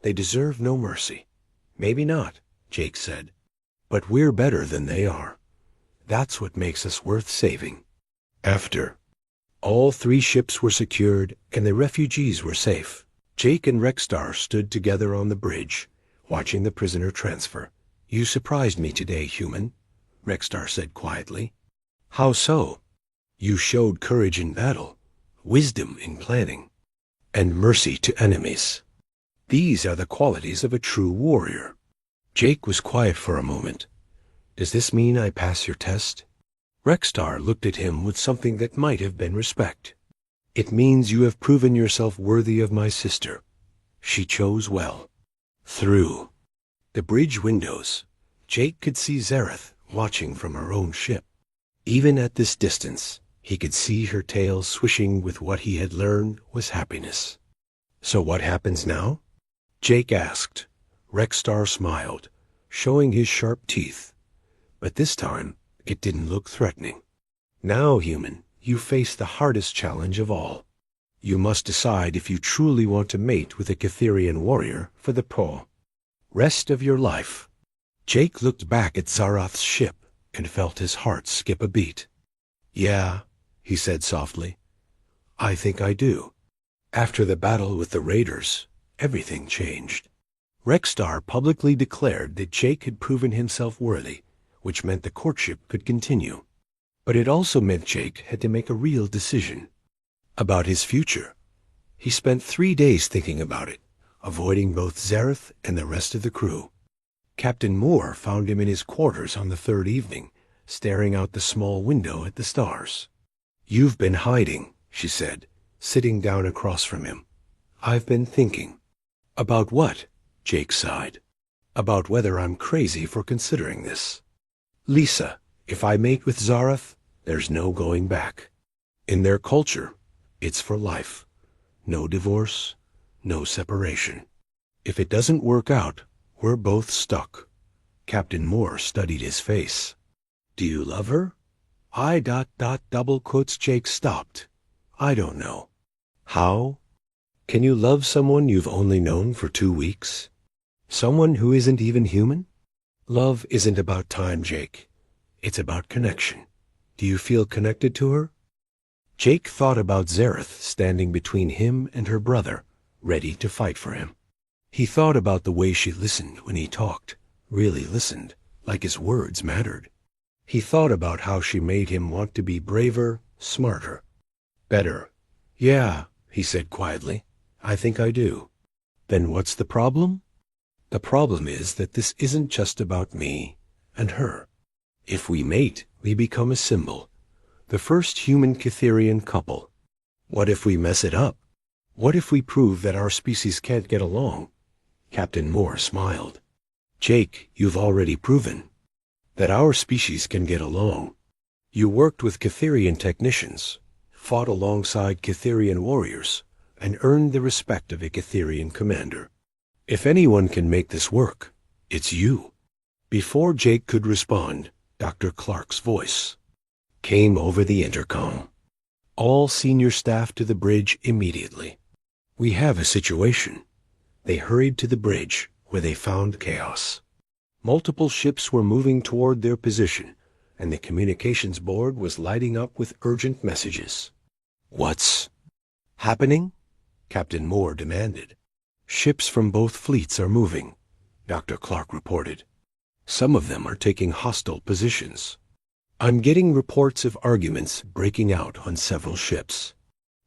"They deserve no mercy." "Maybe not," Jake said. "But we're better than they are. That's what makes us worth saving." After all three ships were secured and the refugees were safe, Jake and Rexstar stood together on the bridge, watching the prisoner transfer. "You surprised me today, human," Rexstar said quietly. "How so?" "You showed courage in battle, wisdom in planning, and mercy to enemies. These are the qualities of a true warrior." Jake was quiet for a moment. "Does this mean I pass your test?" Rexstar looked at him with something that might have been respect. "It means you have proven yourself worthy of my sister. She chose well." Through the bridge windows, Jake could see Zareth watching from her own ship. Even at this distance, he could see her tail swishing with what he had learned was happiness. "So what happens now?" Jake asked. Rexstar smiled, showing his sharp teeth. But this time, it didn't look threatening. "Now, human, you face the hardest challenge of all. You must decide if you truly want to mate with a Catherian warrior for the rest of your life." Jake looked back at Zarath's ship and felt his heart skip a beat. "Yeah," he said softly. "I think I do." After the battle with the raiders, everything changed. Rexstar publicly declared that Jake had proven himself worthy, which meant the courtship could continue. But it also meant Jake had to make a real decision about his future. He spent 3 days thinking about it, avoiding both Zareth and the rest of the crew. Captain Moore found him in his quarters on the third evening, staring out the small window at the stars. "You've been hiding," she said, sitting down across from him. "I've been thinking." "About what?" Jake sighed. "About whether I'm crazy for considering this. Lisa, if I mate with Zareth, there's no going back. In their culture, it's for life. No divorce, no separation. If it doesn't work out, we're both stuck." Captain Moore studied his face. "Do you love her?" Double quotes Jake stopped. "I don't know." "How? Can you love someone you've only known for 2 weeks? Someone who isn't even human? Love isn't about time, Jake. It's about connection. Do you feel connected to her?" Jake thought about Zareth standing between him and her brother, ready to fight for him. He thought about the way she listened when he talked, really listened, like his words mattered. He thought about how she made him want to be braver, smarter, better. "Yeah," he said quietly, "I think I do." "Then what's the problem?" "The problem is that this isn't just about me and her. If we mate, we become a symbol, the first human Catherian couple. What if we mess it up? What if we prove that our species can't get along?" Captain Moore smiled. "Jake, you've already proven that our species can get along. You worked with Catherian technicians, fought alongside Catherian warriors, and earned the respect of a Catherian commander. If anyone can make this work, it's you." Before Jake could respond, Dr. Clark's voice came over the intercom. All senior staff to the bridge immediately. We have a situation. They hurried to the bridge, where they found chaos. Multiple ships were moving toward their position, and the communications board was lighting up with urgent messages. "What's happening?" Captain Moore demanded. "Ships from both fleets are moving," Dr. Clark reported. "Some of them are taking hostile positions. I'm getting reports of arguments breaking out on several ships."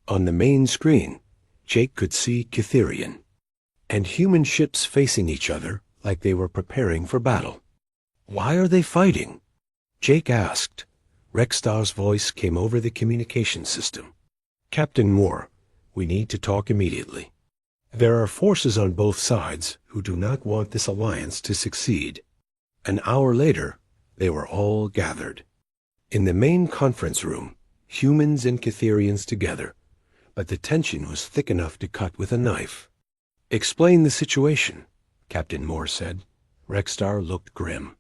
On the main screen, Jake could see Cytherian and human ships facing each other like they were preparing for battle. "Why are they fighting?" Jake asked. Rexstar's voice came over the communication system. "Captain Moore, we need to talk immediately. There are forces on both sides who do not want this alliance to succeed." An hour later, they were all gathered. In the main conference room, humans and Cytherians together, but the tension was thick enough to cut with a knife. "Explain the situation," Captain Moore said. Rexstar looked grim.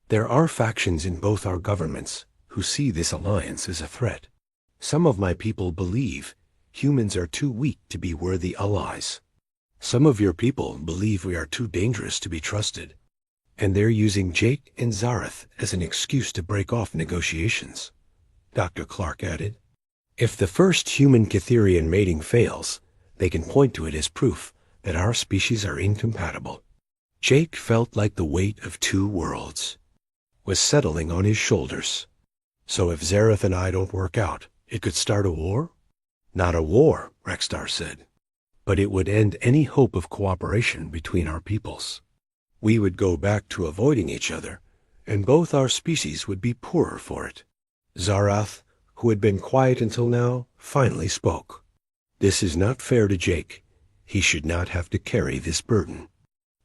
"There are factions in both our governments who see this alliance as a threat. Some of my people believe humans are too weak to be worthy allies. Some of your people believe we are too dangerous to be trusted. And they're using Jake and Zareth as an excuse to break off negotiations," Dr. Clark added. "If the first human-Cytherian mating fails, they can point to it as proof that our species are incompatible." Jake felt like the weight of two worlds was settling on his shoulders. "So if Zareth and I don't work out, it could start a war?" "Not a war," Rexstar said, "but it would end any hope of cooperation between our peoples. We would go back to avoiding each other, and both our species would be poorer for it." Zarath, who had been quiet until now, finally spoke. "This is not fair to Jake. He should not have to carry this burden."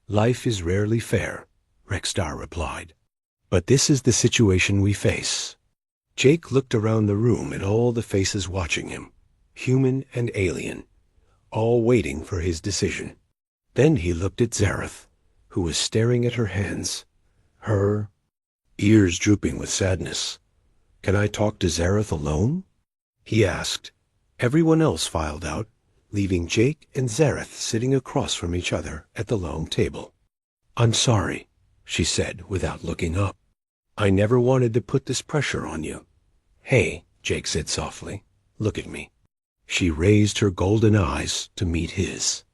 "Life is rarely fair," Rexstar replied. "But this is the situation we face." Jake looked around the room at all the faces watching him, human and alien, all waiting for his decision. Then he looked at Zareth, who was staring at her hands, her ears drooping with sadness. "Can I talk to Zareth alone?" he asked. Everyone else filed out, leaving Jake and Zareth sitting across from each other at the long table. "I'm sorry," she said without looking up. "I never wanted to put this pressure on you." "Hey," Jake said softly, "look at me." She raised her golden eyes to meet his.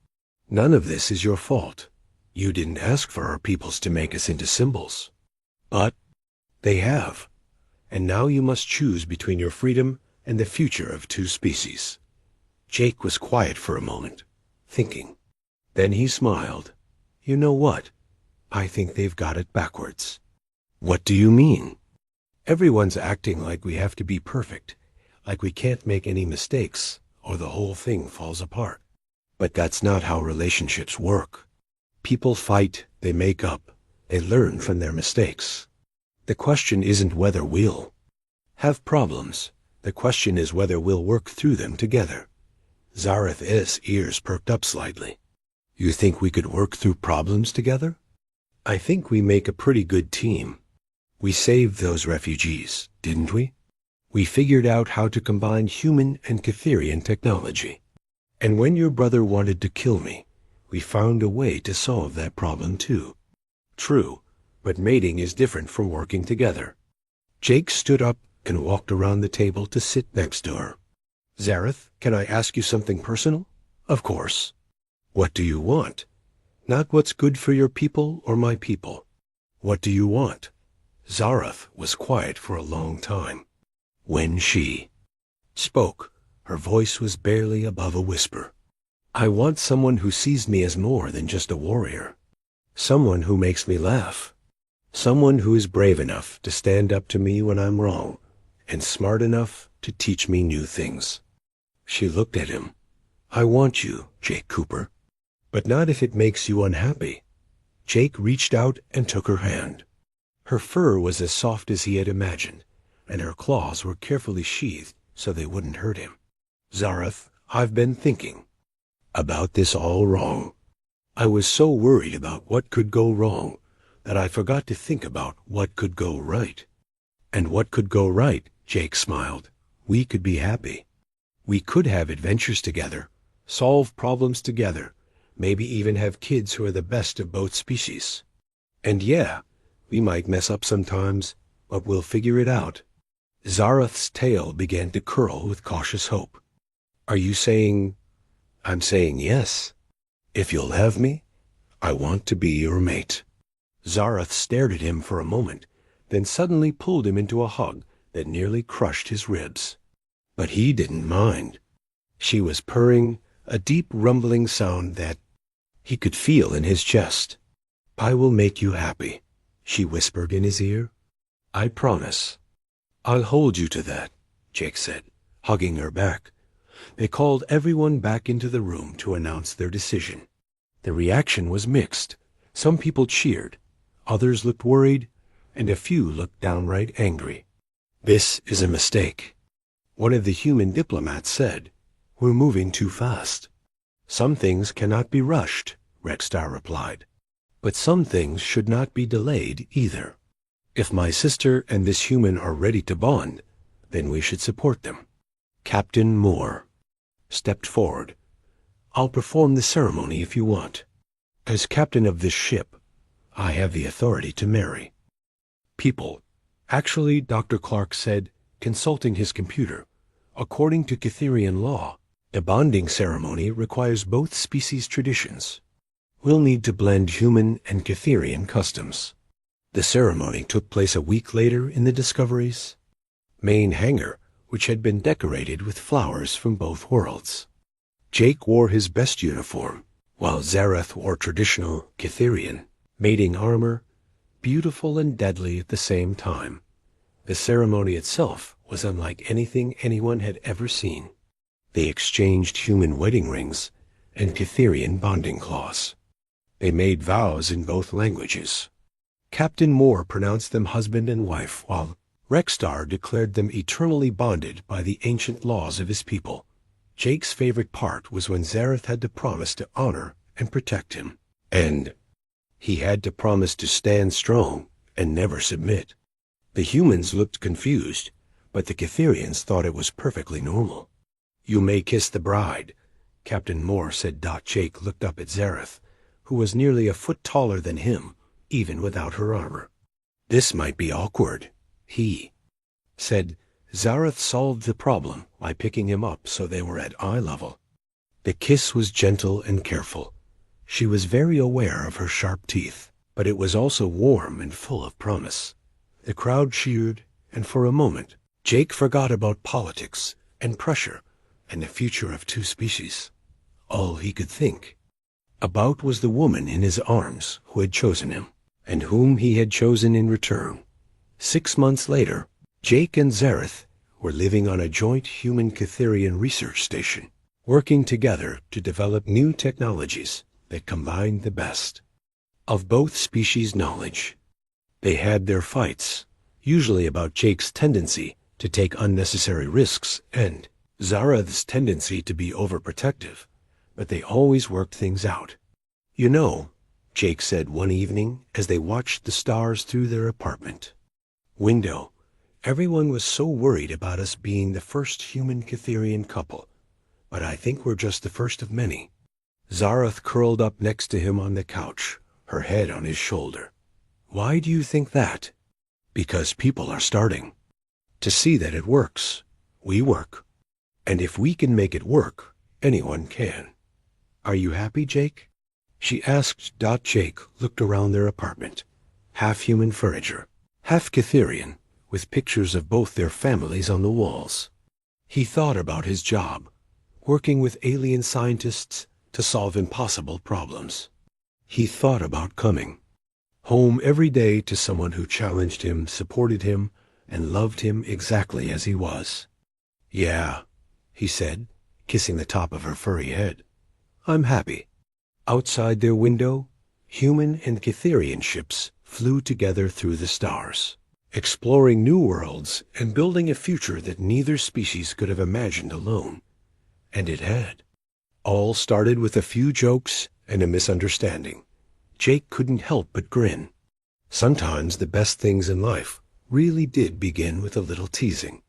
"None of this is your fault. You didn't ask for our peoples to make us into symbols. But they have. And now you must choose between your freedom and the future of two species." Jake was quiet for a moment, thinking. Then he smiled. "You know what? I think they've got it backwards." "What do you mean?" "Everyone's acting like we have to be perfect, like we can't make any mistakes, or the whole thing falls apart. But that's not how relationships work. People fight, they make up, they learn from their mistakes. The question isn't whether we'll have problems. The question is whether we'll work through them together." Zareth's ears perked up slightly. "You think we could work through problems together?" "I think we make a pretty good team. We saved those refugees, didn't we? We figured out how to combine human and Cytherian technology. And when your brother wanted to kill me, we found a way to solve that problem too." "True, but mating is different from working together." Jake stood up and walked around the table to sit next to her. "Zareth, can I ask you something personal?" "Of course." "What do you want? Not what's good for your people or my people. What do you want?" Zareth was quiet for a long time. When she spoke, her voice was barely above a whisper. "I want someone who sees me as more than just a warrior. Someone who makes me laugh. Someone who is brave enough to stand up to me when I'm wrong, and smart enough to teach me new things." She looked at him. "I want you, Jake Cooper. But not if it makes you unhappy." Jake reached out and took her hand. Her fur was as soft as he had imagined, and her claws were carefully sheathed so they wouldn't hurt him. "Zareth, I've been thinking about this all wrong. I was so worried about what could go wrong that I forgot to think about what could go right." "And what could go right?" Jake smiled. "We could be happy." We could have adventures together, solve problems together, maybe even have kids who are the best of both species. And yeah, we might mess up sometimes, but we'll figure it out." Zareth's tail began to curl with cautious hope. "Are you saying—" "I'm saying yes. If you'll have me, I want to be your mate." Zareth stared at him for a moment, then suddenly pulled him into a hug that nearly crushed his ribs. But he didn't mind. She was purring, a deep rumbling sound that he could feel in his chest. "I will make you happy," she whispered in his ear. "I promise." "I'll hold you to that," Jake said, hugging her back. They called everyone back into the room to announce their decision. The reaction was mixed. Some people cheered, others looked worried, and a few looked downright angry. "This is a mistake," one of the human diplomats said. "We're moving too fast." "Some things cannot be rushed," Rexstar replied. "But some things should not be delayed either. If my sister and this human are ready to bond, then we should support them." Captain Moore stepped forward. "I'll perform the ceremony if you want. As captain of this ship, I have the authority to marry people." "Actually," Dr. Clark said, consulting his computer, "according to Catherian law, a bonding ceremony requires both species' traditions. We'll need to blend human and Catherian customs." The ceremony took place a week later in the Discovery's main hangar, which had been decorated with flowers from both worlds. Jake wore his best uniform, while Zareth wore traditional Catherian mating armor, beautiful and deadly at the same time. The ceremony itself was unlike anything anyone had ever seen. They exchanged human wedding rings and Catherian bonding claws. They made vows in both languages. Captain Moore pronounced them husband and wife, while Rexstar declared them eternally bonded by the ancient laws of his people. Jake's favorite part was when Zareth had to promise to honor and protect him. And he had to promise to stand strong and never submit. The humans looked confused, but the Catherians thought it was perfectly normal. "You may kiss the bride," Captain Moore said. Jake looked up at Zareth, who was nearly a foot taller than him, even without her armor. "This might be awkward," he said. Zareth solved the problem by picking him up so they were at eye level. The kiss was gentle and careful. She was very aware of her sharp teeth, but it was also warm and full of promise. The crowd cheered, and for a moment, Jake forgot about politics and pressure and the future of two species. All he could think about was the woman in his arms who had chosen him, and whom he had chosen in return. 6 months later, Jake and Zareth were living on a joint human Catherian research station, working together to develop new technologies that combined the best of both species' knowledge. They had their fights, usually about Jake's tendency to take unnecessary risks and Zareth's tendency to be overprotective, but they always worked things out. "You know," Jake said one evening as they watched the stars through their apartment window, "everyone was so worried about us being the first human Catherian couple, but I think we're just the first of many." Zareth curled up next to him on the couch, her head on his shoulder. "Why do you think that?" "Because people are starting to see that it works. We work. And if we can make it work, anyone can. Are you happy, Jake?" she asked. Jake looked around their apartment, half human furniture, half Catherian, with pictures of both their families on the walls. He thought about his job, working with alien scientists to solve impossible problems. He thought about coming home every day to someone who challenged him, supported him, and loved him exactly as he was. "Yeah," he said, kissing the top of her furry head. "I'm happy." Outside their window, human and Catherian ships flew together through the stars, exploring new worlds and building a future that neither species could have imagined alone. And it had. All started with a few jokes and a misunderstanding. Jake couldn't help but grin. Sometimes the best things in life really did begin with a little teasing.